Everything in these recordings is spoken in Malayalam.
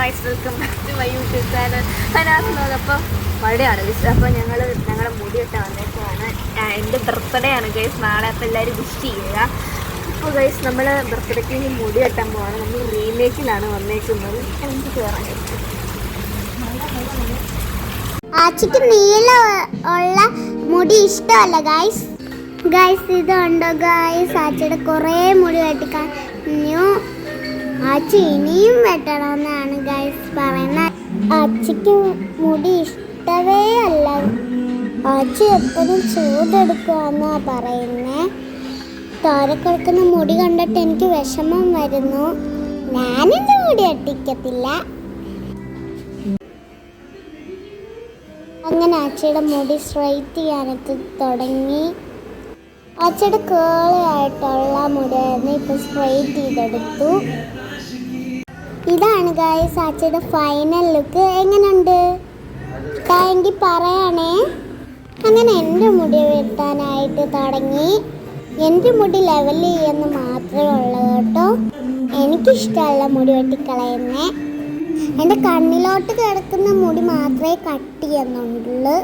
Guys, welcome back to my YouTube channel. അപ്പോൾ മഴയാണ് ഗൈസ്. അപ്പോൾ ഞങ്ങളുടെ മുടിയൊക്കെ വന്നേക്കുവാണ്. എൻ്റെ ബർത്ത്ഡേ ആണ് ഗൈസ് നാളെ. അപ്പോൾ എല്ലാവരും വിഷ് ചെയ്യുക. അപ്പോൾ ഗൈസ് നമ്മൾ ബർത്ത്ഡേക്ക് മുടി കെട്ടാൻ പോവാണ്. നമ്മൾ റീമേക്കിലാണ് വന്നേക്കുന്നത്. എനിക്ക് കയറാൻ കഴിച്ചു. ആച്ചിക്ക് നീല ഉള്ള മുടി ഇഷ്ടമല്ല ഗൈസ്. ഇതുണ്ടോ ഗൈസ്, ആച്ചിയുടെ കുറേ മുടി വെട്ടിക്കഴിഞ്ഞു. ആച്ചി ഇനിയും വെട്ടണമെന്നാണ് ഗൈസ് പറയുന്നത്. ആച്ചിക്ക് മുടി ഇഷ്ടമേ അല്ല. ആച്ചി എപ്പോഴും ചൂടെടുക്കുവാന്നാ പറയുന്നേ. തോരക്കിടക്കുന്ന മുടി കണ്ടിട്ട് എനിക്ക് വിഷമം വരുന്നു. ഞാനെൻ്റെ മുടി വെട്ടിക്കത്തില്ല. അങ്ങനെ ആച്ചിയുടെ മുടി സ്ട്രൈറ്റ് ചെയ്യാനൊക്കെ തുടങ്ങി. ആച്ചിയുടെ കേളി ആയിട്ടുള്ള മുടിയായിരുന്നു, ഇപ്പം സ്ട്രൈറ്റ് ചെയ്തെടുത്തു. ഇതാണ് ഗൈസ് ആച്ചിയുടെ ഫൈനൽ ലുക്ക്. എങ്ങനെയുണ്ട് എങ്കിൽ പറയണേ. അങ്ങനെ എൻ്റെ മുടി വെട്ടാനായിട്ട് തുടങ്ങി. എൻ്റെ മുടി ലെവൽ ചെയ്യുന്ന മാത്രമേ ഉള്ളൂ കേട്ടോ. എനിക്കിഷ്ടമല്ല മുടി വെട്ടിക്കളയുന്നേ. എൻ്റെ കണ്ണിലോട്ട് കിടക്കുന്ന മുടി മാത്രമേ കട്ട് ചെയ്യുന്നുള്ളൂ.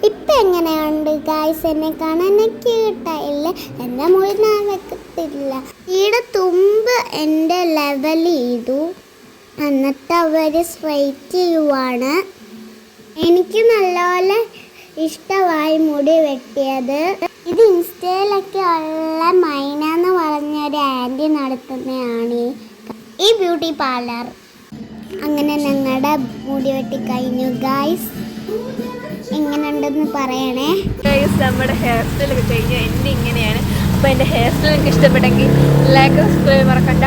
ഇപ്പം എങ്ങനെയുണ്ട് ഗൈസ്? എന്നെ കാണാൻ ക്യൂട്ടായില്ല. എൻ്റെ മുടി ഞാൻ വെക്കത്തില്ല. ഈടെ തുമ്പ് എൻ്റെ ലെവൽ ചെയ്തു, എന്നിട്ട് അവർ സ്ട്രൈറ്റ് ചെയ്യുവാണ്. എനിക്ക് നല്ലപോലെ ഇഷ്ടമായി മുടി വെട്ടിയത്. ഇത് ഇൻസ്റ്റയിലൊക്കെ ഉള്ള മൈന എന്ന് പറഞ്ഞൊരു ആൻറ്റി നടത്തുന്നതാണ് ഈ ബ്യൂട്ടി പാർലർ. അങ്ങനെ ഞങ്ങളുടെ മുടി വെട്ടി കഴിഞ്ഞു ഗൈസ്. എങ്ങനെയുണ്ടെന്ന് പറയണേ ഗൈസ്. നമ്മുടെ ഹെയർ സ്റ്റൈലൊക്കെ കഴിഞ്ഞാൽ എൻ്റെ ഇങ്ങനെയാണ്. അപ്പോൾ എൻ്റെ ഹെയർ സ്റ്റൈൽ നിങ്ങൾക്ക് ഇഷ്ടപ്പെട്ടെങ്കിൽ ലൈക്ക് സബ്സ്ക്രൈബ് മറക്കണ്ട.